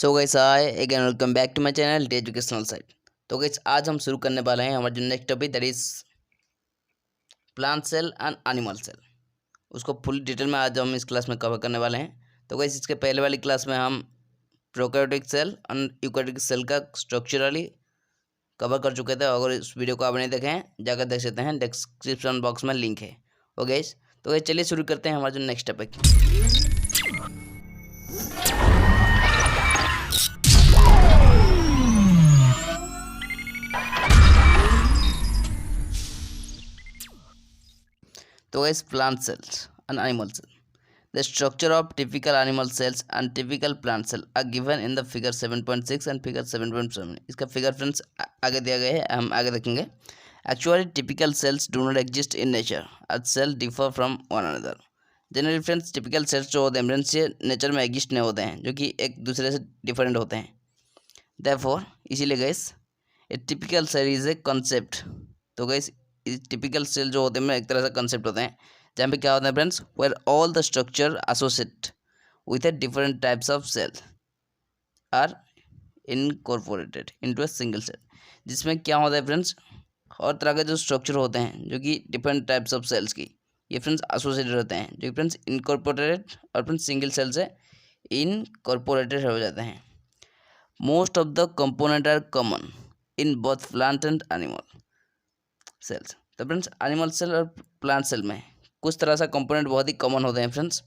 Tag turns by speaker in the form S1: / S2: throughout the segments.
S1: So guys hi again welcome back to my channel D educational site. तो guys आज हम शुरू करने वाले हैं हमारा जो next topic that is plant cell and animal cell. उसको फुल डिटेल में आज हम इस क्लास में कवर करने वाले हैं। तो गाइस इसके पहले वाली क्लास में हम prokaryotic cell and eukaryotic cell का स्ट्रक्चरली कवर कर चुके थे। अगर इस वीडियो को आप नहीं देखे हैं जाकर देख सकते हैं, डिस्क्रिप्शन बॉक्स में लिंक है। ओके गाइस, तो गाइस चलिए शुरू करते हैं हमारा जो नेक्स्ट टॉपिक। तो guys, plant cells and animal cell. The structure of typical animal cells and typical plant cell are given in the figure 7.6 and figure 7.7. इसका फिगर फ्रेंड्स आगे दिया गया है, हम आगे देखेंगे। Actually, typical cells do not exist in nature. As cells differ from one another. Generally friends typical cells जो होते हैं फ्रेंड्स ये नेचर में एग्जिस्ट नहीं होते हैं, जो कि एक दूसरे से डिफरेंट होते हैं। Therefore, इसीलिए guys a typical cell is a concept. तो गाइस टिपिकल सेल जो होते हैं एक तरह से कंसेप्ट होते हैं जहाँ पे क्या होता है friends, where all the structure associate with a different types of cell are incorporated into a single cell. जिसमें क्या होता है फ्रेंड्स, और तरह के जो स्ट्रक्चर होते हैं जो कि डिफरेंट टाइप्स ऑफ सेल्स की ये फ्रेंड्स एसोसिएटेड होते हैं, जो कि फ्रेंड्स इनकॉर्पोरेटेड और फ्रेंड्स सिंगल सेल से इनकॉर्पोरेटेड हो जाते हैं। Most of the component are common in both plant and animal cells. तो फ्रेंड्स एनिमल सेल और प्लांट सेल में कुछ तरह से कंपोनेंट बहुत ही कॉमन होते हैं friends.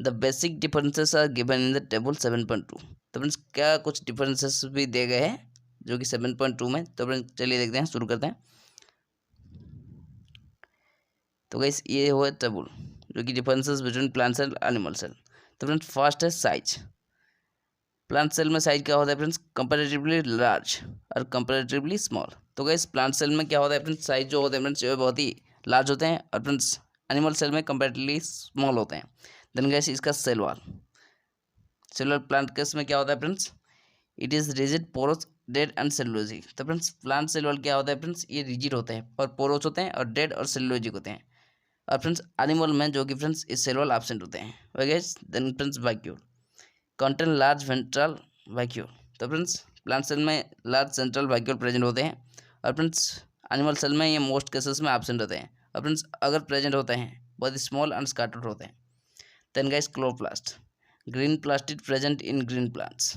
S1: The basic differences are given in the table 7.2। तो फ्रेंड्स क्या कुछ डिफरेंसेस भी दिए गए हैं जो कि 7.2 में। तो फ्रेंड्स चलिए देखते हैं, शुरू करते हैं। तो गाइस ये हुआ टेबल जो कि differences between plant cell animal cell. तो फ्रेंड्स फर्स्ट है साइज। प्लांट सेल में साइज क्या होता है फ्रेंड्स, कंपैरेटिवली लार्ज और कंपैरेटिवली स्मॉल। तो गाइस प्लांट सेल में क्या होता है फ्रेंड्स, साइज जो होते हैं फ्रेंड्स ये बहुत ही लार्ज होते हैं और फ्रेंड्स एनिमल सेल में कंपैरेटिवली स्मॉल होते हैं। देन गाइस इसका cell wall, cellular plant case में क्या होता है friends, it is rigid porous dead and cellulosic. तो फ्रेंड्स प्लांट सेल वॉल क्या होता है फ्रेंड्स, ये रिजिड होते हैं और पोरस होते हैं और डेड और सेलुलोजिक होते हैं। और फ्रेंड्स एनिमल में जो कि फ्रेंड्स इस सेल वॉल एब्सेंट होते हैं। Guys then friends vacuole contain large ventral vacuole. तो फ्रेंड्स प्लांट सेल में लार्ज सेंट्रल वैक्यूल प्रेजेंट होते हैं और फ्रेंड्स एनिमल सेल में ये मोस्ट केसेस में एब्सेंट होते हैं और फ्रेंड्स अगर प्रेजेंट होते हैं बहुत स्मॉल एंड स्कैटर्ड होते हैं। Then guys chloroplast, green plastid present in green plants.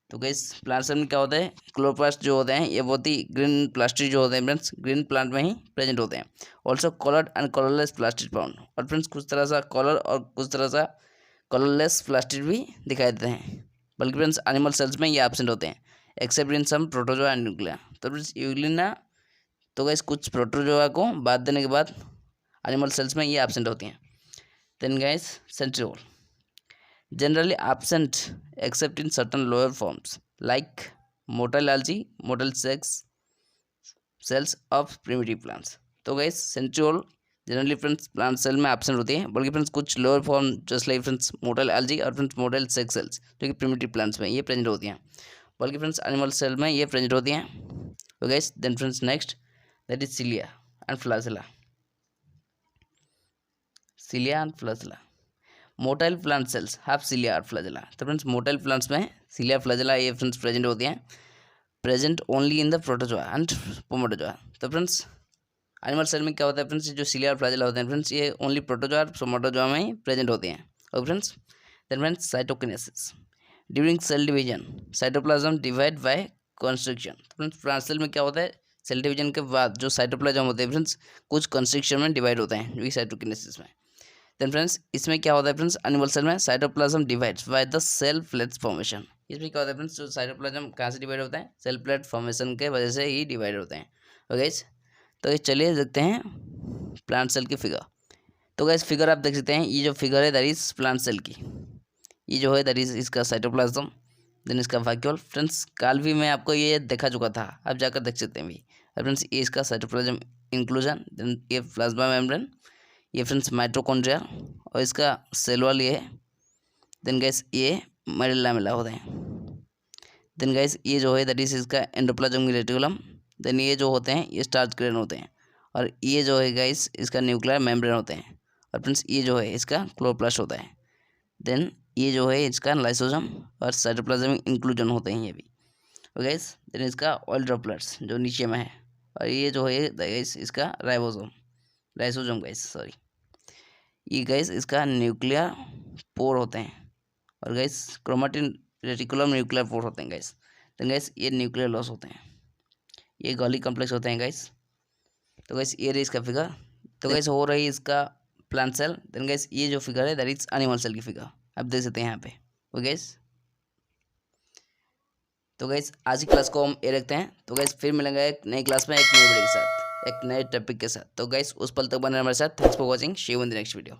S1: तो गाइस प्लांट सेल में क्या होता है, क्लोरोप्लास्ट जो होते हैं ये बहुत ही ग्रीन प्लास्टिड जो होते हैं फ्रेंड्स ग्रीन प्लांट में ही प्रेजेंट होते हैं। Also coloured and colourless plastid found. और फ्रेंड्स कुछ तरह सा कलर और कुछ तरह सा कलरलेस प्लास्टिड भी दिखाई देते हैं, बल्कि फ्रेंड्स एनिमल सेल्स में ये एब्सेंट होते हैं except in some protozoa and न्यूक्लिया। तो फ्रेंड्स यूग्लिना तो गाइस कुछ प्रोटोजोआ को बात देने के बाद एनिमल सेल्स में ये एब्सेंट होती हैं। Then guys centriole generally absent except in certain lower forms like motile algae, motile sex cells of primitive plants. तो guys centriole generally friends plant cell में एब्सेंट होती है, बल्कि फ्रेंड्स कुछ lower form just like friends motile algae और friends motile sex cells जो कि primitive plants में ये प्रेजेंट होती हैं, बल्कि फ्रेंड्स एनिमल सेल में ये प्रेजेंट होती हैं। तो guys then friends next that is cilia and flagella. Cilia and flagella, motile plant cells have cilia और फ्लैजेला। तो फ्रेंड्स मोटाइल प्लांट्स में सिलिया फ्लैजेला ये फ्रेंड्स प्रेजेंट होती हैं, present only in the protozoa and pomotozoa. तो friends animal cell में क्या होता है फ्रेंड्स, जो सिलिया और फ्लैजेला होते हैं फ्रेंड्स ये ओनली प्रोटोजोआ और सोमाटोजोआ में ही प्रेजेंट होते हैं। और friends then friends cytokinesis during cell division cytoplasm divide by construction. Friends plant cell में क्या होता है, सेल डिवीजन के बाद जो साइटोप्लाज्म होते हैं फ्रेंड्स कुछ कंस्ट्रक्शन में डिवाइड होते हैं जो कि साइटोकिनेसिस में। देन फ्रेंड्स इसमें क्या होता है फ्रेंड्स, एनिमल सेल में cytoplasm divides by the cell plate formation. इसमें क्या होता है फ्रेंड्स, जो साइटोप्लाज्म कहाँ से डिवाइड होता है, सेल प्लेट फॉर्मेशन के वजह से ही डिवाइड होते हैं। ओके तो ये चलिए देखते हैं प्लांट सेल की फिगर। तो गाइस फिगर आप देख सकते हैं, ये जो फिगर है दैट इज प्लांट सेल की, ये जो है दैट इज इसका साइटोप्लाज्म, देन इसका वैक्यूल। फ्रेंड्स कल भी मैं आपको ये दिखा चुका था, आप जाकर देख सकते हैं भी। फ्रेंड्स ये इसका साइटोप्लाज्म इंक्लूजन, देन ये प्लाज्मा मेम्ब्रेन, ये फ्रेंड्स माइटोकॉन्ड्रिया और इसका सेल वॉल ये है। देन गाइस ये मेडल लैमेला होते हैं। देन गाइस ये जो है दैट इज इसका एंडोप्लाज्मिक रेटिकुलम। देन ये जो होते हैं ये स्टार्च ग्रेन होते हैं और ये जो है गाइस इसका न्यूक्लियर मेम्ब्रेन होते हैं। और फ्रेंड्स ये जो है इसका क्लोरोप्लास्ट होता है। देन ये जो है इसका लाइसोसोम और साइटोप्लाज्मिक इंक्लूजन होते हैं ये भी। गाइस देन इसका ऑयल ड्रॉपलेट्स जो नीचे में है, और ये जो है गाइस इसका लाइसोसोम गाइस सॉरी, ये गाइस इसका न्यूक्लियर पोर होते हैं, और guys chromatin reticulum nuclear pore होते हैं गाइस। देन गाइस ये न्यूक्लियर लॉस होते हैं, ये गॉली कॉम्प्लेक्स होते हैं गाइस। तो गाइस ये रही इसका फिगर। तो गाइस हो रही इसका प्लांट सेल। देन गाइस ये जो फिगर है दैट इज एनिमल सेल की फिगर, आप देख सकते हैं यहाँ पे। ओके गाइस, तो गाइस आज की क्लास को हम ये रखते हैं। तो गाइस फिर मिलेंगे एक नई क्लास में एक नए वीडियो के साथ, एक नए टॉपिक के साथ। तो गाइस उस पल तक बने हमारे साथ। Thanks for watching, see you in the next video.